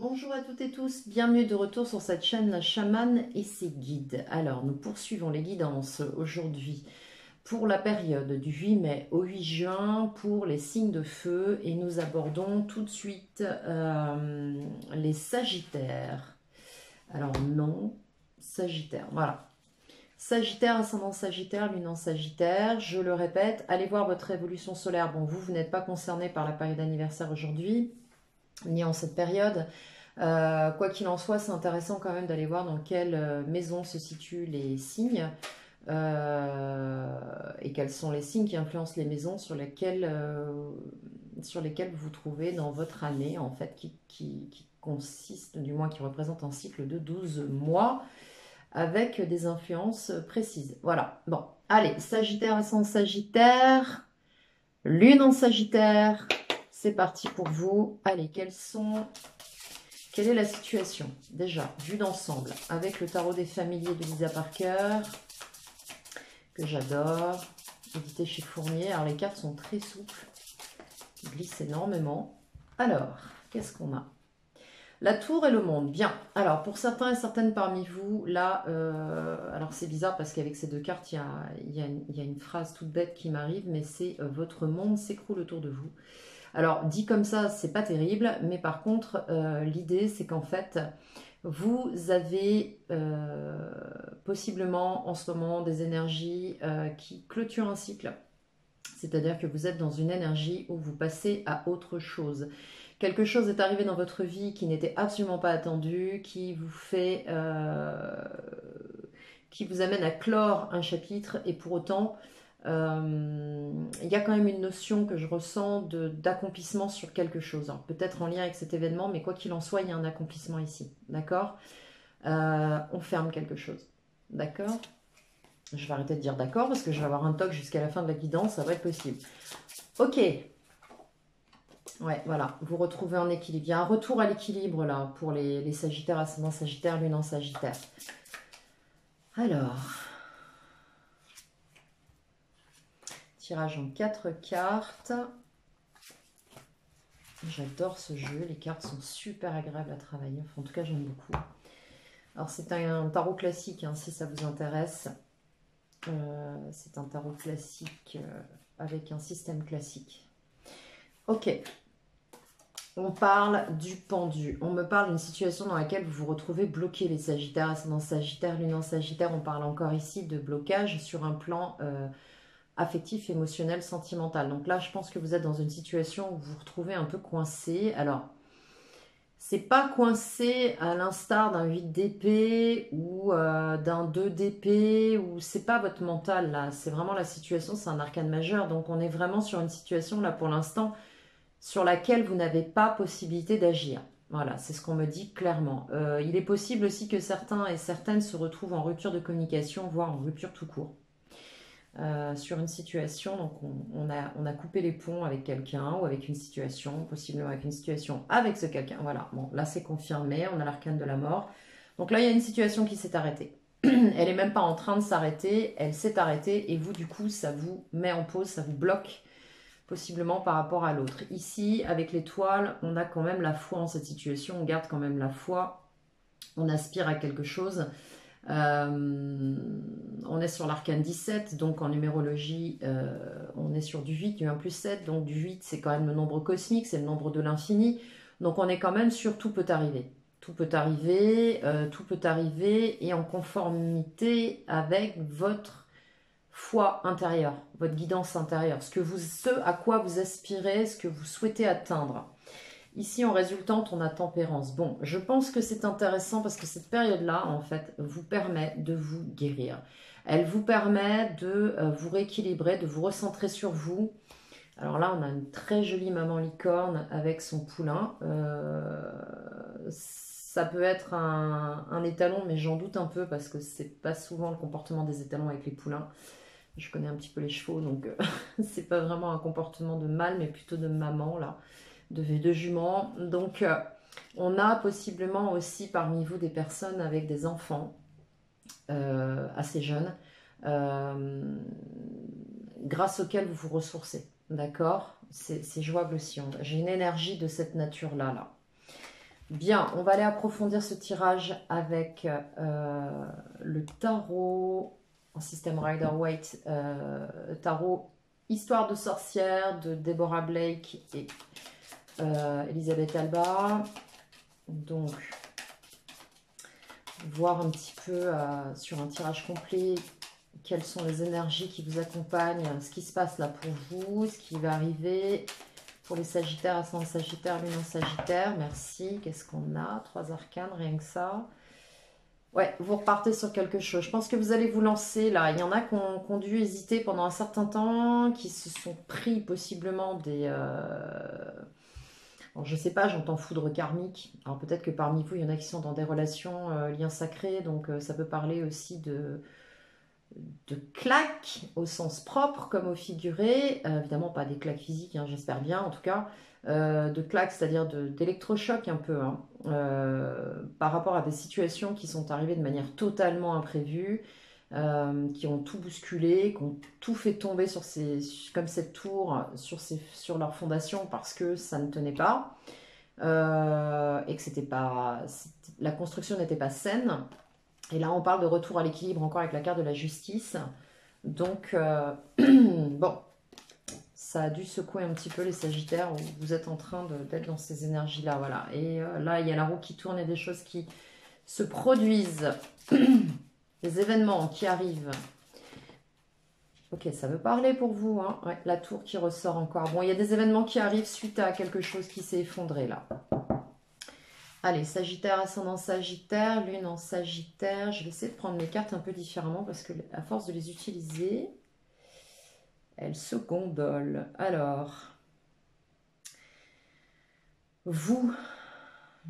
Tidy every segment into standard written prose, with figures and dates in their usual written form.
Bonjour à toutes et tous, bienvenue de retour sur cette chaîne La Chamane et ses guides. Alors, nous poursuivons les guidances aujourd'hui pour la période du 8 mai au 8 juin pour les signes de feu et nous abordons tout de suite les Sagittaires. Alors non, Sagittaire, voilà. Sagittaire, ascendant Sagittaire, lune en Sagittaire, je le répète, allez voir votre révolution solaire. Bon, vous n'êtes pas concerné par la période d'anniversaire aujourd'hui, ni en cette période. Quoi qu'il en soit, c'est intéressant quand même d'aller voir dans quelle maison se situent les signes et quels sont les signes qui influencent les maisons sur lesquelles vous vous trouvez dans votre année, en fait, qui consiste, du moins qui représente un cycle de 12 mois avec des influences précises. Voilà, bon, allez, Sagittaire, ascendant Sagittaire, lune en Sagittaire, c'est parti pour vous. Allez, quelle est la situation, déjà, vue d'ensemble, avec le tarot des familiers de Lisa Parker, que j'adore, édité chez Fournier. Alors, les cartes sont très souples, ils glissent énormément. Alors, qu'est-ce qu'on a? La tour et le monde, bien. Alors, pour certains et certaines parmi vous, là, alors c'est bizarre parce qu'avec ces deux cartes, il y a une phrase toute bête qui m'arrive, mais c'est votre monde s'écroule autour de vous. Alors, dit comme ça, c'est pas terrible, mais par contre, l'idée, c'est qu'en fait, vous avez possiblement en ce moment des énergies qui clôturent un cycle. C'est-à-dire que vous êtes dans une énergie où vous passez à autre chose. Quelque chose est arrivé dans votre vie qui n'était absolument pas attendu, qui vous amène à clore un chapitre, et pour autant, il y a quand même une notion que je ressens d'accomplissement sur quelque chose. Peut-être en lien avec cet événement, mais quoi qu'il en soit, il y a un accomplissement ici. D'accord? On ferme quelque chose. D'accord? Je vais arrêter de dire d'accord parce que je vais avoir un toc jusqu'à la fin de la guidance, ça va être possible. Ok. Ouais, voilà, vous retrouvez un équilibre. Il y a un retour à l'équilibre là pour les Sagittaires, ascendant Sagittaire, lune en Sagittaire. Alors, tirage en 4 cartes. J'adore ce jeu, les cartes sont super agréables à travailler. Enfin, en tout cas, j'aime beaucoup. Alors, c'est un tarot classique, hein, si ça vous intéresse. C'est un tarot classique avec un système classique. Ok. On parle du pendu. On me parle d'une situation dans laquelle vous vous retrouvez bloqué, les Sagittaires, ascendant Sagittaire, lune en Sagittaire. On parle encore ici de blocage sur un plan affectif, émotionnel, sentimental. Donc là, je pense que vous êtes dans une situation où vous vous retrouvez un peu coincé. Alors, c'est pas coincé à l'instar d'un 8 d'épée ou d'un 2 d'épée, ou c'est pas votre mental là. C'est vraiment la situation, c'est un arcane majeur. Donc on est vraiment sur une situation là pour l'instant sur laquelle vous n'avez pas possibilité d'agir. Voilà, c'est ce qu'on me dit clairement. Il est possible aussi que certains et certaines se retrouvent en rupture de communication, voire en rupture tout court. Sur une situation, donc on a coupé les ponts avec quelqu'un ou avec une situation, possiblement avec une situation avec ce quelqu'un. Voilà, bon, là c'est confirmé, on a l'arcane de la mort. Donc là, il y a une situation qui s'est arrêtée. Elle n'est même pas en train de s'arrêter, elle s'est arrêtée et vous, du coup, ça vous met en pause, ça vous bloque possiblement par rapport à l'autre. Ici, avec l'étoile, on a quand même la foi en cette situation, on garde quand même la foi, on aspire à quelque chose. On est sur l'arcane 17, donc en numérologie, on est sur du 8, du 1 plus 7, donc du 8, c'est quand même le nombre cosmique, c'est le nombre de l'infini, donc on est quand même sur tout peut arriver. Tout peut arriver, et en conformité avec votre foi intérieure, votre guidance intérieure, ce à quoi vous aspirez, ce que vous souhaitez atteindre. Ici, en résultante, on a tempérance. Bon, je pense que c'est intéressant parce que cette période-là, en fait, vous permet de vous guérir. Elle vous permet de vous rééquilibrer, de vous recentrer sur vous. Alors là, on a une très jolie maman licorne avec son poulain. Ça peut être un étalon, mais j'en doute un peu parce que c'est pas souvent le comportement des étalons avec les poulains. Je connais un petit peu les chevaux, donc c'est pas vraiment un comportement de mâle, mais plutôt de maman, là, de jument. Donc, on a possiblement aussi parmi vous des personnes avec des enfants assez jeunes, grâce auxquels vous vous ressourcez. D'accord? C'est jouable aussi. J'ai une énergie de cette nature-là, là. Bien, on va aller approfondir ce tirage avec le tarot en système Rider-Waite, tarot Histoire de sorcière de Deborah Blake et Elisabeth Alba. Donc, voir un petit peu sur un tirage complet quelles sont les énergies qui vous accompagnent, ce qui se passe là pour vous, ce qui va arriver pour les Sagittaires, ascendant Sagittaire, Lune en Sagittaire. Merci. Qu'est-ce qu'on a? 3 arcanes, rien que ça. Ouais, vous repartez sur quelque chose. Je pense que vous allez vous lancer là. Il y en a qui ont dû hésiter pendant un certain temps, qui se sont pris possiblement des... Alors, je sais pas, j'entends foudre karmique. Alors peut-être que parmi vous, il y en a qui sont dans des relations liens sacrés, donc ça peut parler aussi de claques au sens propre comme au figuré. Évidemment pas des claques physiques, hein, j'espère bien en tout cas. De claques, c'est-à-dire d'électrochocs un peu, hein, par rapport à des situations qui sont arrivées de manière totalement imprévue, qui ont tout bousculé, qui ont tout fait tomber sur comme cette tour sur leur fondation parce que ça ne tenait pas, et que la construction n'était pas saine. Et là, on parle de retour à l'équilibre encore avec la carte de la justice. Donc, bon, ça a dû secouer un petit peu les Sagittaires où vous êtes en train d'être dans ces énergies-là. Voilà. Et là, il y a la roue qui tourne et des choses qui se produisent. Des événements qui arrivent. Ok, ça veut parler pour vous. Hein. Ouais, la tour qui ressort encore. Bon, il y a des événements qui arrivent suite à quelque chose qui s'est effondré là. Allez, Sagittaire, ascendant Sagittaire, Lune en Sagittaire. Je vais essayer de prendre mes cartes un peu différemment parce que à force de les utiliser, elles se gondolent. Alors, vous,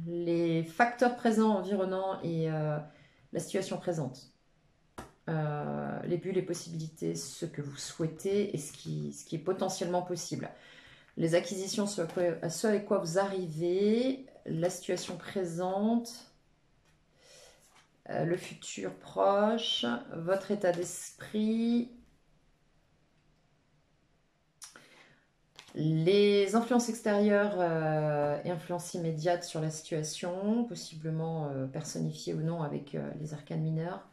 les facteurs présents, environnants et la situation présente. Les buts, les possibilités, ce que vous souhaitez et ce qui est potentiellement possible. Les acquisitions, ce avec quoi vous arrivez, la situation présente, le futur proche, votre état d'esprit, les influences extérieures et influences immédiates sur la situation, possiblement personnifiées ou non avec les arcanes mineurs.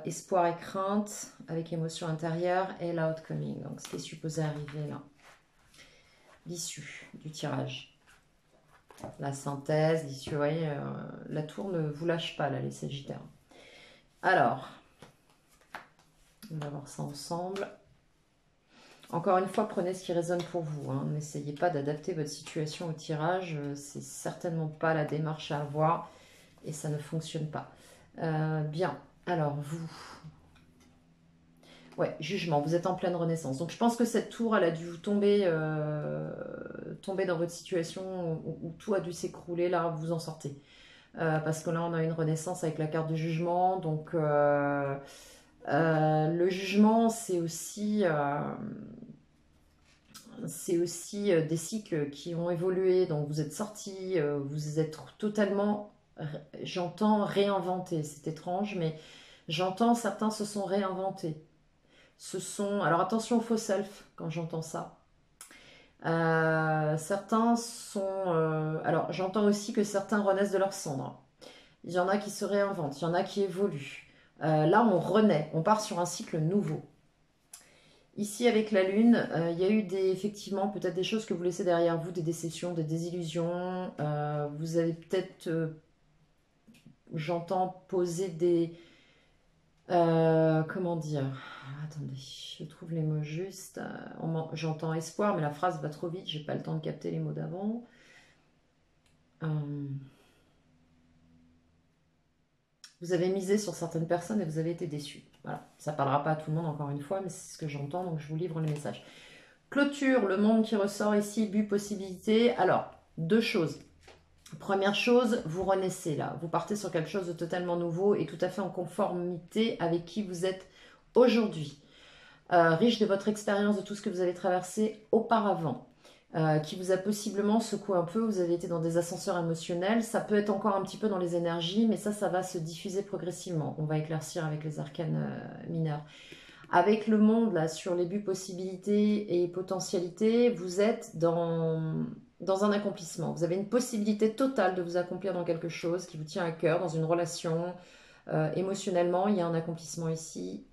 Espoir et crainte avec émotion intérieure et l'outcoming, donc ce qui est supposé arriver là. L'issue du tirage. La synthèse, l'issue, vous voyez, la tour ne vous lâche pas là les Sagittaires. Alors, on va voir ça ensemble. Encore une fois, prenez ce qui résonne pour vous. Hein. N'essayez pas d'adapter votre situation au tirage. C'est certainement pas la démarche à avoir et ça ne fonctionne pas. Bien. Alors, vous... Ouais, jugement, vous êtes en pleine renaissance. Donc, je pense que cette tour, elle a dû vous tomber dans votre situation où tout a dû s'écrouler. Là, vous en sortez. Parce que là, on a une renaissance avec la carte du jugement. Donc, le jugement, c'est aussi des cycles qui ont évolué. Donc, vous êtes sortis, vous êtes totalement, j'entends, réinventé. C'est étrange, mais... J'entends, certains se sont réinventés. Alors attention au faux self quand j'entends ça. Certains sont... alors j'entends aussi que certains renaissent de leurs cendres. Il y en a qui se réinventent, il y en a qui évoluent. Là, on renaît, on part sur un cycle nouveau. Ici, avec la Lune, il y a eu effectivement peut-être des choses que vous laissez derrière vous, des déceptions, des désillusions. Vous avez peut-être, j'entends, poser des... comment dire? Attendez, je trouve les mots justes. J'entends espoir, mais la phrase va trop vite, j'ai pas le temps de capter les mots d'avant. Vous avez misé sur certaines personnes et vous avez été déçus. Voilà, ça parlera pas à tout le monde encore une fois, mais c'est ce que j'entends, donc je vous livre le message. Clôture, le monde qui ressort ici, but, possibilité. Alors, 2 choses. Première chose, vous renaissez là. Vous partez sur quelque chose de totalement nouveau et tout à fait en conformité avec qui vous êtes aujourd'hui. Riche de votre expérience, de tout ce que vous avez traversé auparavant. Qui vous a possiblement secoué un peu. Vous avez été dans des ascenseurs émotionnels. Ça peut être encore un petit peu dans les énergies, mais ça va se diffuser progressivement. On va éclaircir avec les arcanes mineurs. Avec le monde, là, sur les buts, possibilités et potentialités, vous êtes dans dans un accomplissement. Vous avez une possibilité totale de vous accomplir dans quelque chose qui vous tient à cœur, dans une relation. Émotionnellement, il y a un accomplissement ici.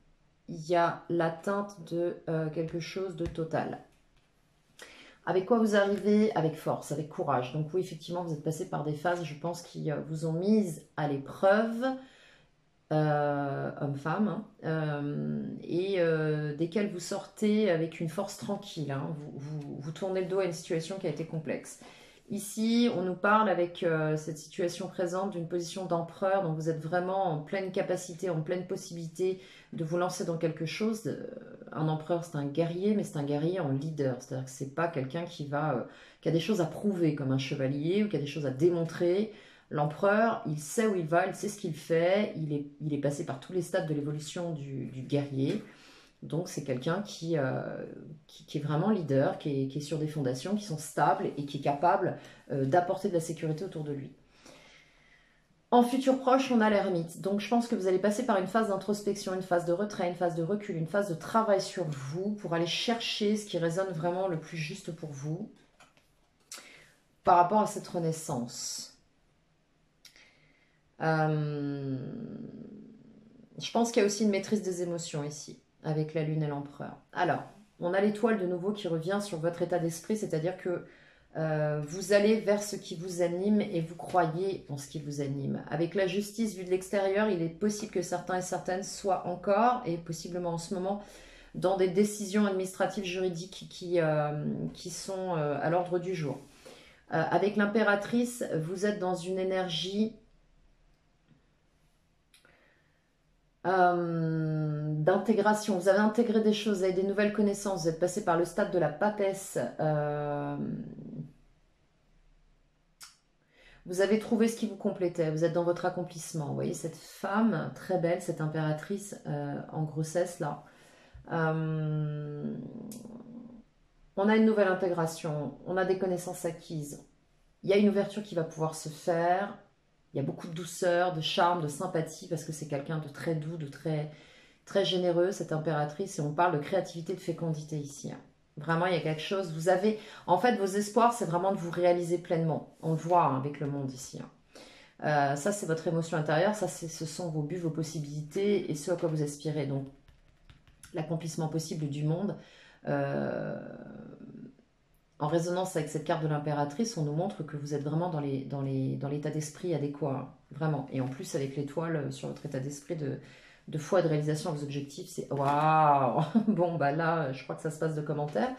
Il y a l'atteinte de quelque chose de total. Avec quoi vous arrivez? Avec force, avec courage. Donc oui, effectivement, vous êtes passé par des phases, je pense, qui vous ont mise à l'épreuve, homme-femme, hein, desquelles vous sortez avec une force tranquille. Hein. Vous tournez le dos à une situation qui a été complexe. Ici, on nous parle avec cette situation présente d'une position d'empereur, donc vous êtes vraiment en pleine capacité, en pleine possibilité de vous lancer dans quelque chose. Un empereur, c'est un guerrier, mais c'est un guerrier en leader, c'est-à-dire que c'est pas quelqu'un qui a des choses à prouver comme un chevalier ou qui a des choses à démontrer. L'empereur, il sait où il va, il sait ce qu'il fait, il est passé par tous les stades de l'évolution du guerrier. Donc c'est quelqu'un qui est vraiment leader, qui est sur des fondations qui sont stables et qui est capable d'apporter de la sécurité autour de lui. En futur proche, on a l'ermite. Donc je pense que vous allez passer par une phase d'introspection, une phase de retrait, une phase de recul, une phase de travail sur vous pour aller chercher ce qui résonne vraiment le plus juste pour vous par rapport à cette renaissance. Je pense qu'il y a aussi une maîtrise des émotions ici, avec la lune et l'empereur. Alors, on a l'étoile de nouveau qui revient sur votre état d'esprit, c'est-à-dire que vous allez vers ce qui vous anime et vous croyez en ce qui vous anime. Avec la justice vue de l'extérieur, il est possible que certains et certaines soient encore, et possiblement en ce moment, dans des décisions administratives juridiques qui sont à l'ordre du jour. Avec l'impératrice, vous êtes dans une énergie d'intégration. Vous avez intégré des choses, vous avez des nouvelles connaissances, vous êtes passé par le stade de la papesse. Vous avez trouvé ce qui vous complétait, vous êtes dans votre accomplissement. Vous voyez cette femme très belle, cette impératrice en grossesse là. On a une nouvelle intégration, on a des connaissances acquises. Il y a une ouverture qui va pouvoir se faire. Il y a beaucoup de douceur, de charme, de sympathie, parce que c'est quelqu'un de très doux, de très, très généreux, cette impératrice. Et on parle de créativité, de fécondité ici. Hein. Vraiment, il y a quelque chose. Vous avez, en fait, vos espoirs, c'est vraiment de vous réaliser pleinement. On le voit hein, avec le monde ici. Hein. Ça, c'est votre émotion intérieure. Ça, ce sont vos buts, vos possibilités et ce à quoi vous aspirez. Donc, l'accomplissement possible du monde. En résonance avec cette carte de l'impératrice, on nous montre que vous êtes vraiment dans l'état d'esprit adéquat, hein, vraiment. Et en plus, avec l'étoile sur votre état d'esprit de foi et de réalisation de vos objectifs, c'est waouh. Bon, bah là, je crois que ça se passe de commentaires.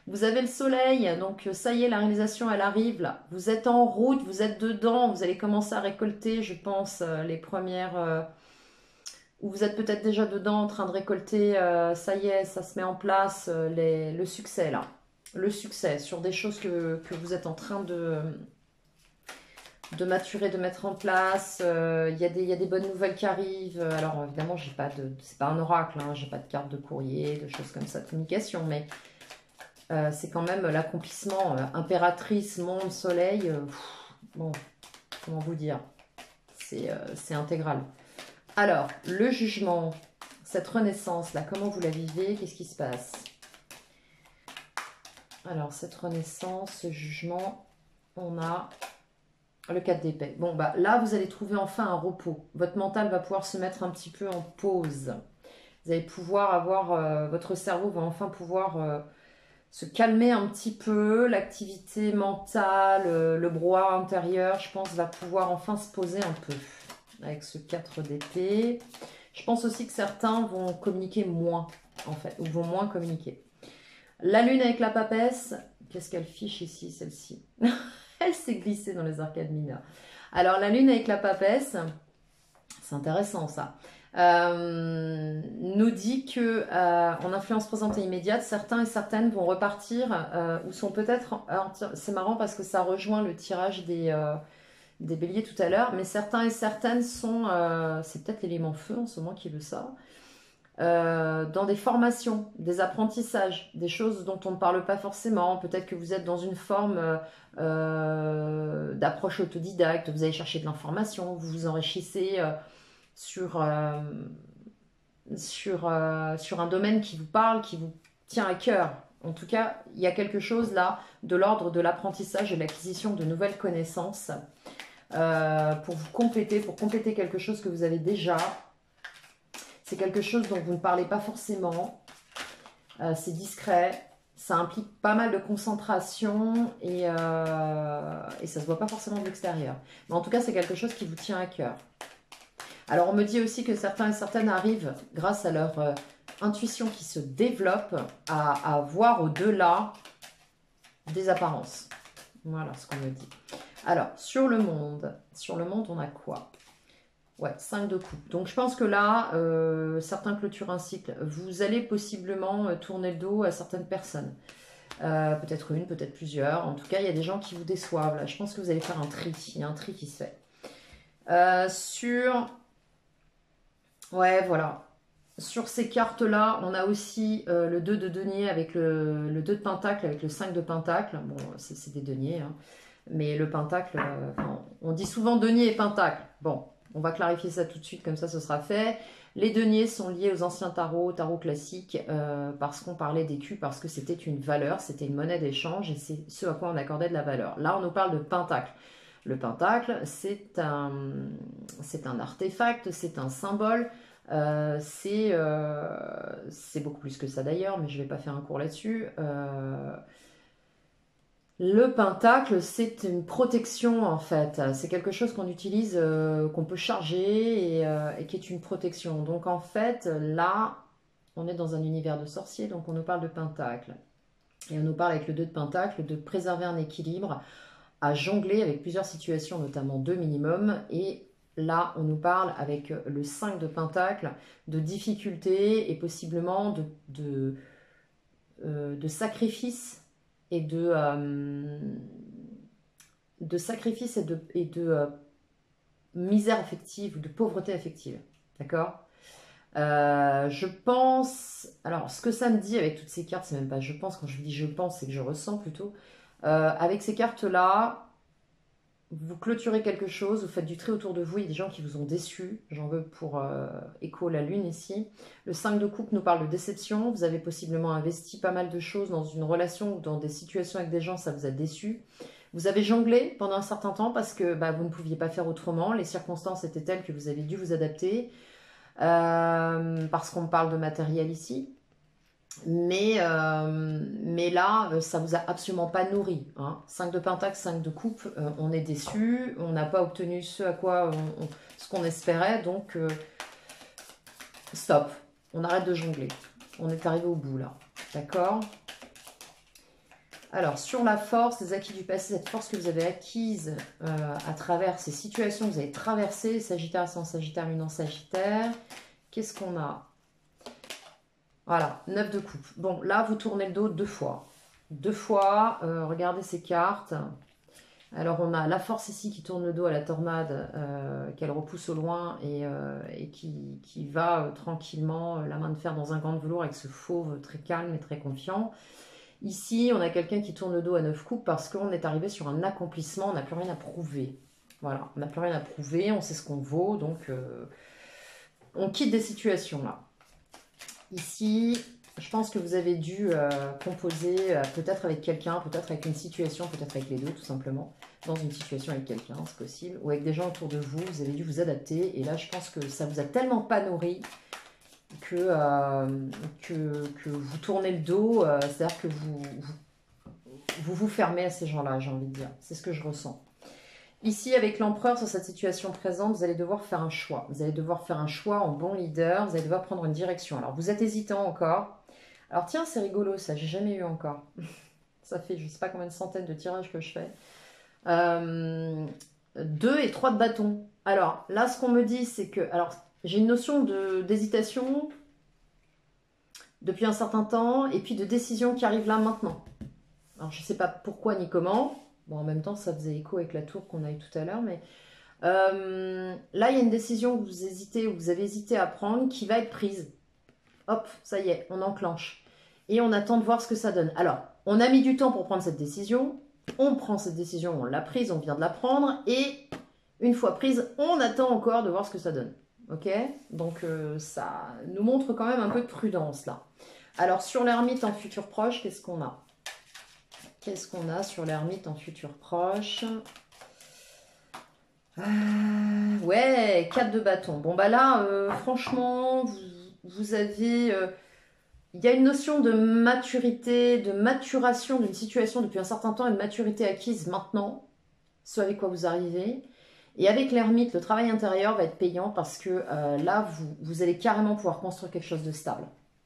Vous avez le soleil, donc ça y est, la réalisation, elle arrive là. Vous êtes en route, vous êtes dedans, vous allez commencer à récolter, je pense, les premières... ou vous êtes peut-être déjà dedans en train de récolter, ça y est, ça se met en place, le succès là. Le succès sur des choses que vous êtes en train de maturer, de mettre en place. Il y a des bonnes nouvelles qui arrivent. Alors évidemment, c'est pas un oracle, hein, j'ai pas de carte de courrier, de choses comme ça, de communication, mais c'est quand même l'accomplissement. Impératrice, monde, soleil, bon, comment vous dire, c'est intégral. Alors, le jugement, cette renaissance là, comment vous la vivez? Qu'est-ce qui se passe? Alors, cette renaissance, ce jugement, on a le 4 d'épée. Bon, bah là, vous allez trouver enfin un repos. Votre mental va pouvoir se mettre un petit peu en pause. Vous allez pouvoir avoir... votre cerveau va enfin pouvoir se calmer un petit peu. L'activité mentale, le brouhaha intérieur, je pense, va pouvoir enfin se poser un peu avec ce 4 d'épée. Je pense aussi que certains vont communiquer moins, en fait, ou vont moins communiquer. La lune avec la papesse, qu'est-ce qu'elle fiche ici, celle-ci? Elle s'est glissée dans les arcades mineures. Alors, la lune avec la papesse, c'est intéressant ça, nous dit que en influence présente et immédiate, certains et certaines vont repartir ou sont peut-être... C'est marrant parce que ça rejoint le tirage des béliers tout à l'heure, mais certains et certaines sont... c'est peut-être l'élément feu en ce moment qui veut ça. Dans des formations, des apprentissages, des choses dont on ne parle pas forcément. Peut-être que vous êtes dans une forme d'approche autodidacte, vous allez chercher de l'information, vous vous enrichissez sur un domaine qui vous parle, qui vous tient à cœur. En tout cas, il y a quelque chose là de l'ordre de l'apprentissage et de l'acquisition de nouvelles connaissances pour vous compléter, pour compléter quelque chose que vous avez déjà. C'est quelque chose dont vous ne parlez pas forcément. C'est discret. Ça implique pas mal de concentration et ça ne se voit pas forcément de l'extérieur. Mais en tout cas, c'est quelque chose qui vous tient à cœur. Alors, on me dit aussi que certains et certaines arrivent, grâce à leur intuition qui se développe, à voir au-delà des apparences. Voilà ce qu'on me dit. Alors, sur le monde, on a quoi? Ouais, 5 de coupe. Donc, je pense que là, certains clôturent un cycle. Vous allez possiblement tourner le dos à certaines personnes. Peut-être une, peut-être plusieurs. En tout cas, il y a des gens qui vous déçoivent. Là. Je pense que vous allez faire un tri. Il y a un tri qui se fait. Ouais, voilà. Sur ces cartes-là, on a aussi le 2 de denier avec le 2 de pentacle, avec le 5 de pentacle. Bon, c'est des deniers, hein. Mais le pentacle, on dit souvent denier et pentacle. Bon, on va clarifier ça tout de suite, comme ça ce sera fait. Les deniers sont liés aux anciens tarot classiques, parce qu'on parlait d'écus, parce que c'était une valeur, c'était une monnaie d'échange, et c'est ce à quoi on accordait de la valeur. Là, on nous parle de pentacle. Le pentacle, c'est un artefact, c'est un symbole, c'est beaucoup plus que ça d'ailleurs, mais je ne vais pas faire un cours là-dessus. Le pentacle, c'est une protection en fait. C'est quelque chose qu'on utilise, qu'on peut charger et qui est une protection. Donc en fait, là, on est dans un univers de sorciers, donc on nous parle de pentacle. Et on nous parle avec le 2 de pentacle de préserver un équilibre, à jongler avec plusieurs situations, notamment 2 minimum. Et là, on nous parle avec le 5 de pentacle de difficultés et possiblement de sacrifices et de sacrifice et de misère affective ou de pauvreté affective. D'accord? Je pense... Alors, ce que ça me dit avec toutes ces cartes, c'est même pas je pense. Quand je dis je pense, c'est que je ressens plutôt. Avec ces cartes-là, vous clôturez quelque chose, vous faites du tri autour de vous, il y a des gens qui vous ont déçus, j'en veux pour écho la lune ici. Le 5 de coupe nous parle de déception, vous avez possiblement investi pas mal de choses dans une relation ou dans des situations avec des gens, ça vous a déçu. Vous avez jonglé pendant un certain temps parce que vous ne pouviez pas faire autrement, les circonstances étaient telles que vous avez dû vous adapter, parce qu'on parle de matériel ici. Mais là, ça vous a absolument pas nourri. Hein. 5 de pentacle, 5 de coupe, on est déçu, on n'a pas obtenu ce à quoi ce qu'on espérait, donc stop, on arrête de jongler. On est arrivé au bout là, d'accord? Alors, sur la force, les acquis du passé, cette force que vous avez acquise à travers ces situations que vous avez traversées, Sagittaire, ascendant Sagittaire, lune en Sagittaire, qu'est-ce qu'on a? Voilà, 9 de coupe. Bon, là, vous tournez le dos 2 fois. 2 fois, regardez ces cartes. Alors, on a la force ici qui tourne le dos à la tornade, qu'elle repousse au loin et qui va tranquillement, la main de fer dans un gant de velours avec ce fauve très calme et très confiant. Ici, on a quelqu'un qui tourne le dos à 9 coupes parce qu'on est arrivé sur un accomplissement, on n'a plus rien à prouver. Voilà, on n'a plus rien à prouver, on sait ce qu'on vaut, donc on quitte des situations là. Ici, je pense que vous avez dû composer peut-être avec quelqu'un, peut-être avec une situation, peut-être avec les deux tout simplement, dans une situation avec quelqu'un, c'est possible, ou avec des gens autour de vous, vous avez dû vous adapter, et là je pense que ça vous a tellement pas nourri que vous tournez le dos, c'est-à-dire que vous fermez à ces gens-là, j'ai envie de dire, c'est ce que je ressens. Ici, avec l'empereur, sur cette situation présente, vous allez devoir faire un choix. Vous allez devoir faire un choix en bon leader. Vous allez devoir prendre une direction. Alors, vous êtes hésitant encore. Alors, tiens, c'est rigolo, ça. J'ai jamais eu encore. Ça fait, je ne sais pas combien de centaines de tirages que je fais. 2 et 3 de bâton. Alors, là, ce qu'on me dit, c'est que... Alors, j'ai une notion d'hésitation depuis un certain temps et puis de décision qui arrive là, maintenant. Alors, je ne sais pas pourquoi ni comment. Bon, en même temps, ça faisait écho avec la tour qu'on a eu tout à l'heure, mais là, il y a une décision que vous avez hésité à prendre qui va être prise. Hop, ça y est, on enclenche. Et on attend de voir ce que ça donne. Alors, on a mis du temps pour prendre cette décision. On prend cette décision, on l'a prise, on vient de la prendre. Et une fois prise, on attend encore de voir ce que ça donne. Ok? Donc, ça nous montre quand même un peu de prudence, là. Alors, sur l'ermite en futur proche, qu'est-ce qu'on a? Qu'est-ce qu'on a sur l'ermite en futur proche? Ouais, 4 de bâton. Bon, bah là, franchement, vous avez... il y a une notion de maturité, de maturation d'une situation depuis un certain temps et de maturité acquise maintenant, ce avec quoi vous arrivez. Et avec l'ermite, le travail intérieur va être payant parce que là, vous allez carrément pouvoir construire quelque chose de stable.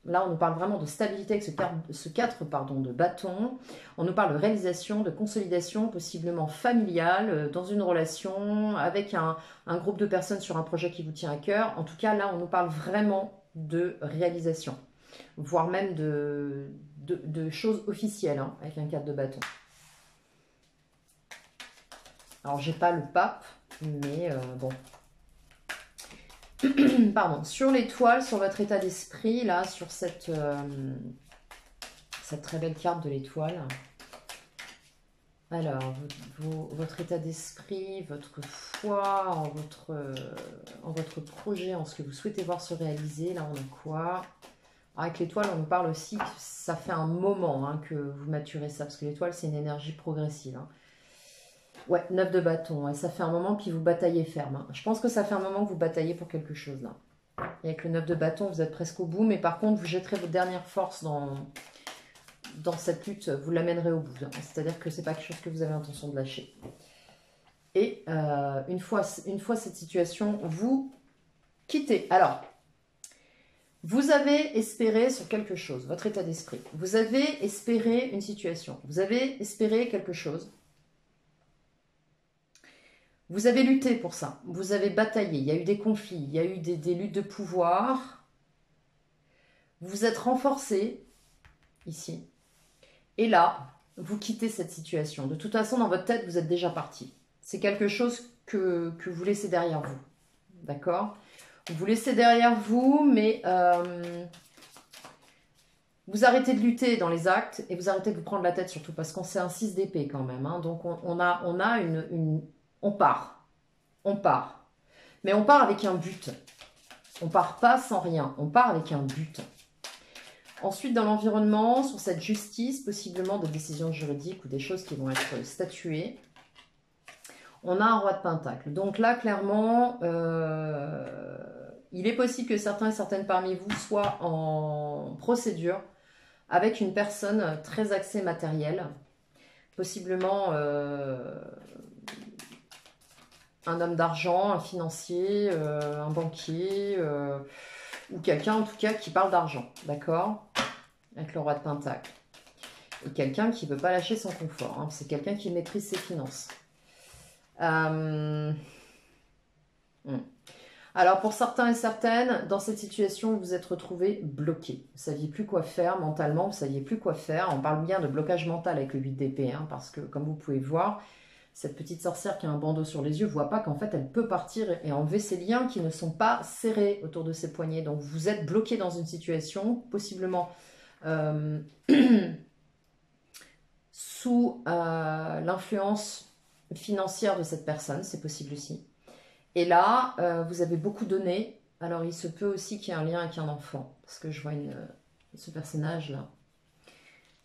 Là, on nous parle vraiment de stabilité avec ce 4 de bâton. On nous parle de réalisation, de consolidation, possiblement familiale, dans une relation, avec un groupe de personnes sur un projet qui vous tient à cœur. En tout cas, là, on nous parle vraiment de réalisation, voire même de choses officielles, hein, avec un 4 de bâton. Alors, j'ai pas le pape, mais bon. Pardon. Sur l'étoile, sur votre état d'esprit, là, sur cette très belle carte de l'étoile. Alors, votre état d'esprit, votre foi en votre projet, en ce que vous souhaitez voir se réaliser, là, on a quoi? Avec l'étoile, on nous parle aussi que ça fait un moment, hein, que vous maturez ça, parce que l'étoile, c'est une énergie progressive, hein. Ouais, 9 de bâton, et ça fait un moment que vous bataillez ferme, hein. Je pense que ça fait un moment que vous bataillez pour quelque chose, là. Et avec le 9 de bâton, vous êtes presque au bout, mais par contre, vous jetterez votre dernière force dans cette lutte, vous l'amènerez au bout, hein. C'est-à-dire que c'est pas quelque chose que vous avez l'intention de lâcher. Et une fois cette situation, vous quittez. Alors, vous avez espéré sur quelque chose, votre état d'esprit. Vous avez espéré une situation. Vous avez espéré quelque chose. Vous avez lutté pour ça. Vous avez bataillé. Il y a eu des conflits. Il y a eu des luttes de pouvoir. Vous vous êtes renforcé ici. Et là, vous quittez cette situation. De toute façon, dans votre tête, vous êtes déjà parti. C'est quelque chose que vous laissez derrière vous. D'accord ? Vous laissez derrière vous, mais vous arrêtez de lutter dans les actes et vous arrêtez de vous prendre la tête, surtout parce qu'on c'est un 6 d'épée quand même, hein. Donc on part. On part. Mais on part avec un but. On part pas sans rien. On part avec un but. Ensuite, dans l'environnement, sur cette justice, possiblement des décisions juridiques ou des choses qui vont être statuées, on a un roi de pentacle. Donc là, clairement, il est possible que certains et certaines parmi vous soient en procédure avec une personne très axée matérielle, possiblement un homme d'argent, un financier, un banquier, ou quelqu'un en tout cas qui parle d'argent, d'accord? Avec le roi de pentacle. Et quelqu'un qui ne veut pas lâcher son confort, hein. C'est quelqu'un qui maîtrise ses finances. Alors pour certains et certaines, dans cette situation, vous vous êtes retrouvés bloqués. Vous ne saviez plus quoi faire mentalement, vous ne saviez plus quoi faire. On parle bien de blocage mental avec le 8 d'épée, hein, parce que comme vous pouvez voir, cette petite sorcière qui a un bandeau sur les yeux ne voit pas qu'en fait elle peut partir et enlever ses liens qui ne sont pas serrés autour de ses poignets. Donc vous êtes bloqué dans une situation, possiblement sous l'influence financière de cette personne, c'est possible aussi. Et là, vous avez beaucoup donné. Alors, il se peut aussi qu'il y ait un lien avec un enfant. Parce que je vois ce personnage-là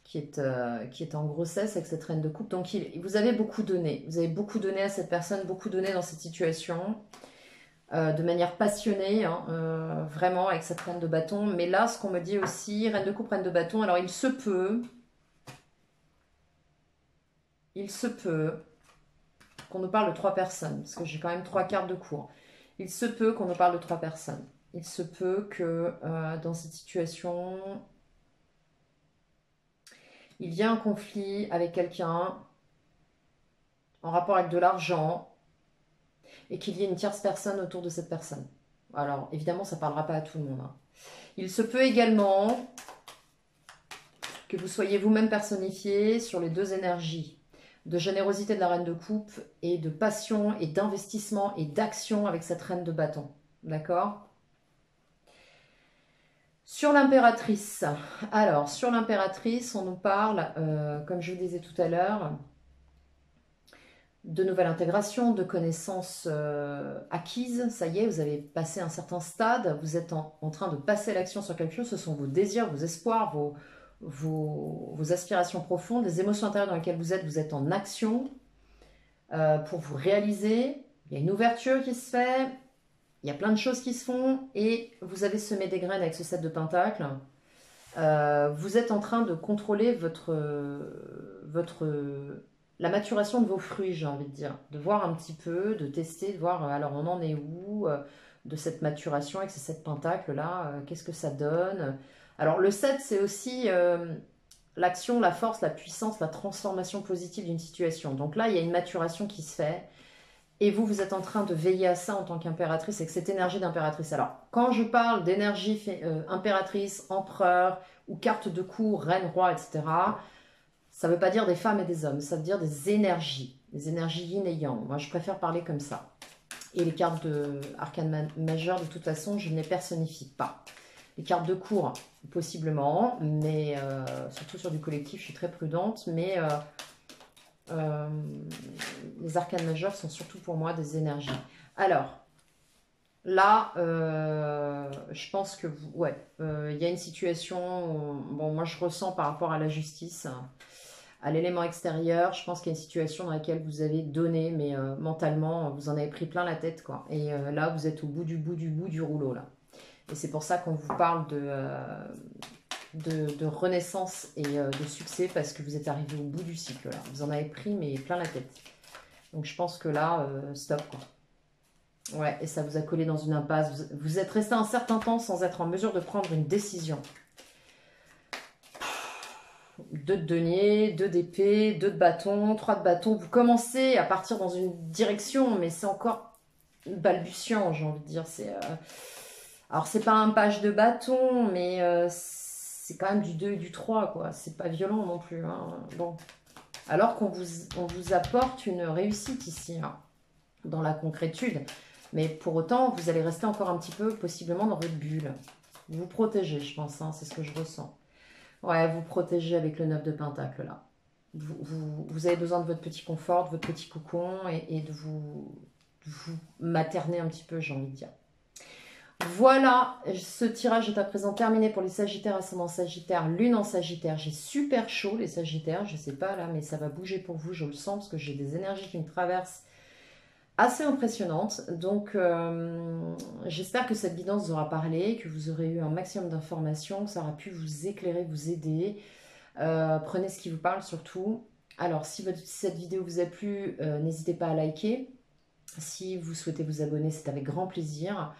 qui est en grossesse avec cette reine de coupe. Donc, vous avez beaucoup donné. Vous avez beaucoup donné à cette personne, beaucoup donné dans cette situation. De manière passionnée, hein, vraiment, avec cette reine de bâton. Mais là, ce qu'on me dit aussi, reine de coupe, reine de bâton. Alors, il se peut qu'on nous parle de 3 personnes, parce que j'ai quand même 3 cartes de cours. Il se peut qu'on nous parle de 3 personnes. Il se peut que dans cette situation, il y ait un conflit avec quelqu'un en rapport avec de l'argent et qu'il y ait une tierce personne autour de cette personne. Alors, évidemment, ça ne parlera pas à tout le monde, hein. Il se peut également que vous soyez vous-même personnifié sur les 2 énergies de générosité de la reine de coupe et de passion et d'investissement et d'action avec cette reine de bâton. D'accord? Sur l'impératrice. Alors, sur l'impératrice, on nous parle, comme je vous disais tout à l'heure, de nouvelles intégrations, de connaissances acquises. Ça y est, vous avez passé un certain stade, vous êtes en train de passer à l'action sur quelque chose. Ce sont vos désirs, vos espoirs, vos aspirations profondes, les émotions intérieures dans lesquelles vous êtes en action pour vous réaliser. Il y a une ouverture qui se fait, il y a plein de choses qui se font et vous avez semé des graines avec ce 7 de Pentacles. Vous êtes en train de contrôler la maturation de vos fruits, j'ai envie de dire. De voir un petit peu, de tester, de voir alors on en est où de cette maturation avec ces 7 pentacles là, qu'est-ce que ça donne. Alors le 7 c'est aussi l'action, la force, la puissance, la transformation positive d'une situation. Donc là il y a une maturation qui se fait. Et vous, vous êtes en train de veiller à ça en tant qu'impératrice, avec cette énergie d'impératrice. Alors, quand je parle d'énergie impératrice, empereur, ou carte de cour, reine, roi, etc., ça ne veut pas dire des femmes et des hommes, ça veut dire des énergies yin et yang. Moi, je préfère parler comme ça. Et les cartes de arcane majeur, de toute façon, je ne les personnifie pas. Les cartes de cour, possiblement, mais surtout sur du collectif, je suis très prudente, mais les arcanes majeurs sont surtout pour moi des énergies. Alors, là, je pense que, ouais, y a une situation, bon, moi je ressens par rapport à la justice, à l'élément extérieur, je pense qu'il y a une situation dans laquelle vous avez donné, mais mentalement, vous en avez pris plein la tête, quoi. Et là, vous êtes au bout du rouleau, là. Et c'est pour ça qu'on vous parle de renaissance et de succès, parce que vous êtes arrivé au bout du cycle, là. Vous en avez pris, mais plein la tête. Donc je pense que là, stop, quoi. Ouais, et ça vous a collé dans une impasse. Vous êtes resté un certain temps sans être en mesure de prendre une décision. 2 de denier, 2 d'épée, 2 de bâton, 3 de bâton. Vous commencez à partir dans une direction, mais c'est encore balbutiant, j'ai envie de dire. Alors, c'est pas un page de bâton, mais c'est quand même du 2 et du 3, quoi. C'est pas violent non plus, hein. Bon. Alors qu'on vous apporte une réussite ici, hein, dans la concrétude. Mais pour autant, vous allez rester encore un petit peu, possiblement, dans votre bulle. Vous protégez, je pense, hein, c'est ce que je ressens. Ouais, vous protégez avec le 9 de Pentacle, là. Vous avez besoin de votre petit confort, de votre petit cocon, et de vous materner un petit peu, j'ai envie de dire. Voilà, ce tirage est à présent terminé pour les Sagittaires, ascendant Sagittaire, Lune en Sagittaire. J'ai super chaud, les Sagittaires, je sais pas là, mais ça va bouger pour vous, je le sens, parce que j'ai des énergies qui me traversent assez impressionnante. Donc, j'espère que cette guidance vous aura parlé, que vous aurez eu un maximum d'informations, que ça aura pu vous éclairer, vous aider. Prenez ce qui vous parle surtout. Alors, si cette vidéo vous a plu, n'hésitez pas à liker. Si vous souhaitez vous abonner, c'est avec grand plaisir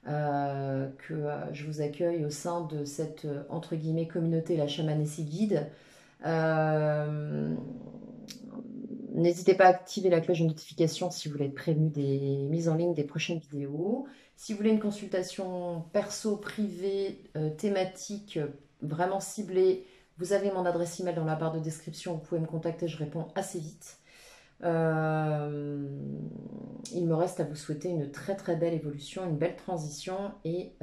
que je vous accueille au sein de cette, entre guillemets, communauté, la chamanessie guide. N'hésitez pas à activer la cloche de notification si vous voulez être prévenu des mises en ligne des prochaines vidéos. Si vous voulez une consultation perso, privée, thématique, vraiment ciblée, vous avez mon adresse email dans la barre de description. Vous pouvez me contacter, je réponds assez vite. Il me reste à vous souhaiter une très très belle évolution, une belle transition et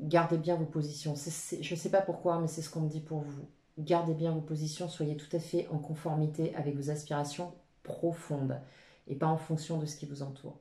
gardez bien vos positions. Je ne sais pas pourquoi, mais c'est ce qu'on me dit pour vous. Gardez bien vos positions, soyez tout à fait en conformité avec vos aspirations profondes et pas en fonction de ce qui vous entoure.